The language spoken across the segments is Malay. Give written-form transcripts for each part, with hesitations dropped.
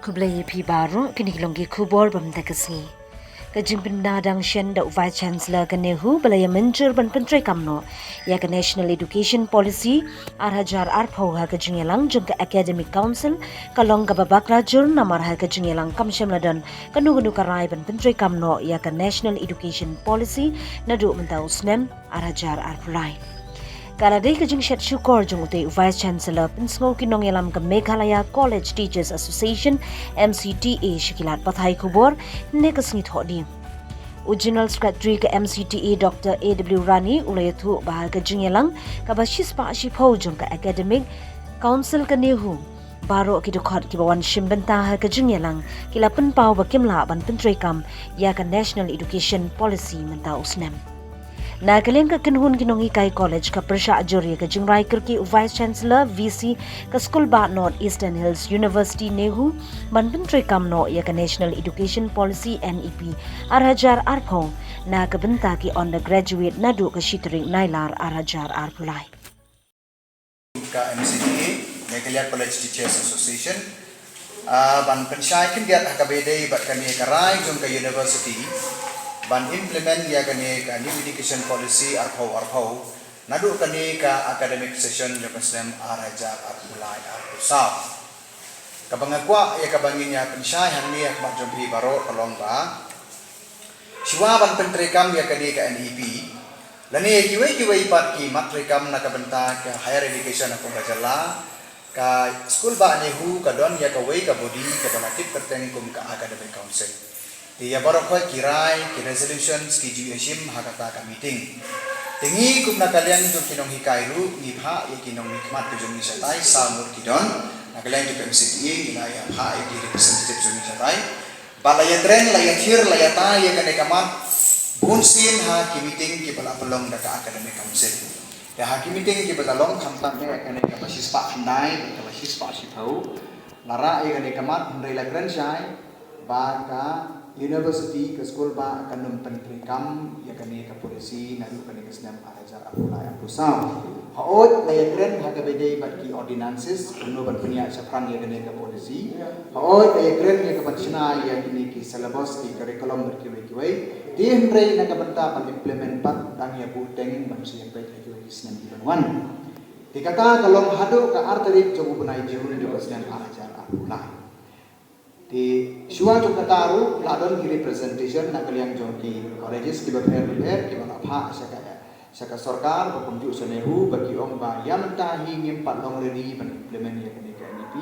Kublai pi baru kinikilonggi kubor bamdakasni. Kajing pendadang shen da Vice Chancellor kanehu balaya menjur ban pentrai kamno ya ka National Education Policy arhajar arpau ha kajing elang jung ka Academic Council kalong ka babak rajur namar ha kajing elang kamsyam ladan kanu karai ban pentrai kamno ya ka National Education Policy nadu mentau snem arhajar arpulai. Kala day kajing siyat syukor jung uti Vice Chancellor pinsngaw kinong yalam ka Meghalaya College Teachers Association MCTA shikilat pathay kubor ne kasngit hodi. Original Secretary ka MCTA Dr. A.W. Rani ulayathu bahal kajing yalang ka basis pa ashipaw jung ka Academic Council kanehu. Baro kidukhat kibawan shimbenta ha kajing yalang kila penpaw bakimla ban pentrekam ya ka National Education Policy menta usnem. Nagaling ka kinhun kinongi kay college ka persya ajuri ka jingray kirki Vice Chancellor VC ka School ba North Eastern Hills University nehu banpentri kamno ya ka National Education Policy NEP arhajar arpong na kabenta ki undergraduate nadu ka shitring nailar arhajar arpulay. Ka MCTA Meghalaya College Teachers Association ban pensyakin giat hakabedai bat kami karai jung ka university ban implement ya kani ka new education policy arpau nadu kani ka academic session yo kasem araja arpulai arpusaw kabangakwa ya kabanginya pensay hanni ak majumpi baro kalongba siwa ban pentrekam ya kani ka NEP lani kiwai pat ki matrekam na kabenta ka higher education akong kajala ka school ba nehu ka don ya ka way ka body ka banatik tertengkum ka academic council dia baru kau kirai, resolutions, GUHM, hakata ka meeting. Tingi kup na kalian jom kinong hikairu, ngipha, kinong hikmat ke jom nisatai, samur kidon, na kalian jom MCTA, nilaya ha, representative jom nisatai. Balaya tren, laya thir, laya ta, ya kane kamat, bunsin ha, ki meeting, ki bala pelong da ka academic council. Ya ha, ki meeting, ki bala long, kamtam ya kane ka basis pa handai, ka basis pa sipau, lara ya kane kamat, hundai la kren syai, baka University ke school ba akan mempentrikam ya kani ka polisi nadu kani ka senam arajar apulai apusam haot layakren hakabedai batki ordinances kuno ban punya sapran ya kani ka polisi haot layakren ya kapansina ya kini ki syllabus ki curriculum berkiwai di hendrai na kabenta ban implement pat dang ya buteng ban siang baik lagi senam di banwan dikata kalau hadu ka arterik jogu benai jehun juga senam arajar apulai di suatu jong kataru ladon ki representation na kaliang jong ki colleges ki bakher ki bala pha saka sarkar hukum ju sanehu bagi om ba yam ta hi ngim patong redi ban implement ya kani ka NEP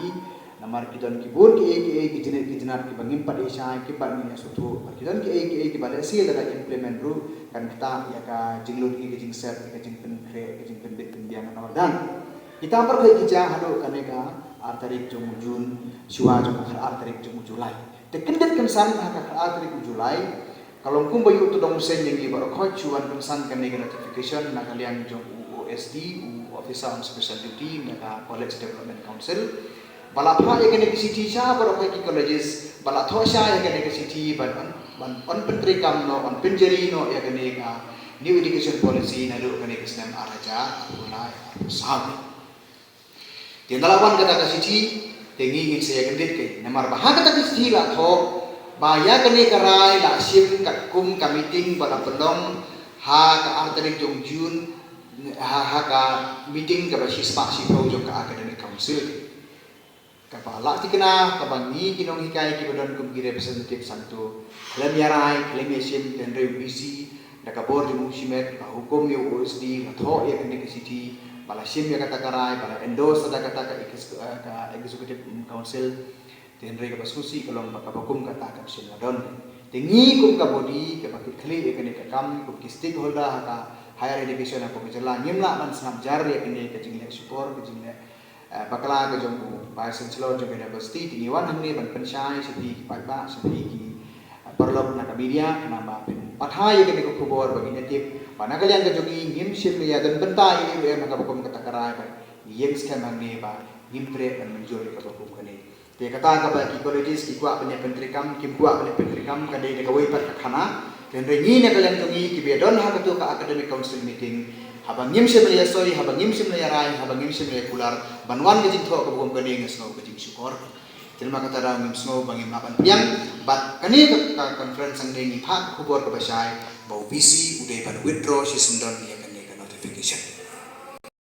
namar ki don ki bur ki jenat ki bangim pat isai ki pat ni sutu ki don ki bala si daga implement ru kan kita ya ka jinglut ki jing set ki jing pen kre ki jing pen bit pendian dan kita perlu kijang hadu kani ka artarik jung Jun siwa jung artarik jung Julai tekendet kensan hak artarik Julai kalau kum bayu tu dong sen yang ibarat kau cuan kensan kan nega notification nak kalian jung OSD Officer on Special Duty nak College Development Council balapha ya kene city sha baru kau ki colleges balatho sha ya kene city ban on pentrikam no on penjeri no ya kene ka new education policy nalu kene kesem araja ulai sahab di dalawan kata kasih tengi saya kendit ke namar bahag kata kasih lah tho baya kene karai la sim kat kum ka meeting bala pelong ha ka arterik jong Jun ha ka meeting ka basis pa si pro jong ka academic council kapala tikna ka bangi kinong hikai ki badon kum ki representative santo lem yarai lem sim tenre busy nakabor jong simet ka hukum yo OSD tho ya kene kasih bala sim ya kata karai bala endorse ada kata ka executive council tenre ka basusi kalau bakabakum kata ka sim ladon tengi kum ka body ka bakit kli ya kene ka kam kum ki stakeholder ka higher education apa kejela nyimla man snap jar ya kene ka jingle support ka jingle bakala ka jong vice chancellor jong university tingiwan hamni ban pensai seti pa seti ki perlu nak media nama pathai kene ko khobor bagi native mana kalian ka jogi ngim sim ya dan bentai maka bukum kata karai ba yem scam ni ba gimpre dan menjori ka bukum kene te kata ka bagi colleges ki kwa punya pentrikam kim kwa punya pentrikam ka dei ka wai pat ka khana dan rengi na kalian jogi ki bedon ha ka tu ka academic council meeting habang ngim sim ya sorry habang ngim sim ya rai habang ngim sim ya kular banwan ka jing tho ka bukum kene ngasno ka jing syukor Terima kata dah memsengo bangim makan piang, but kani ke conference ang dengi pak kubor ke basai, bau visi udah pan withdraw si sendon ya kani ke notification.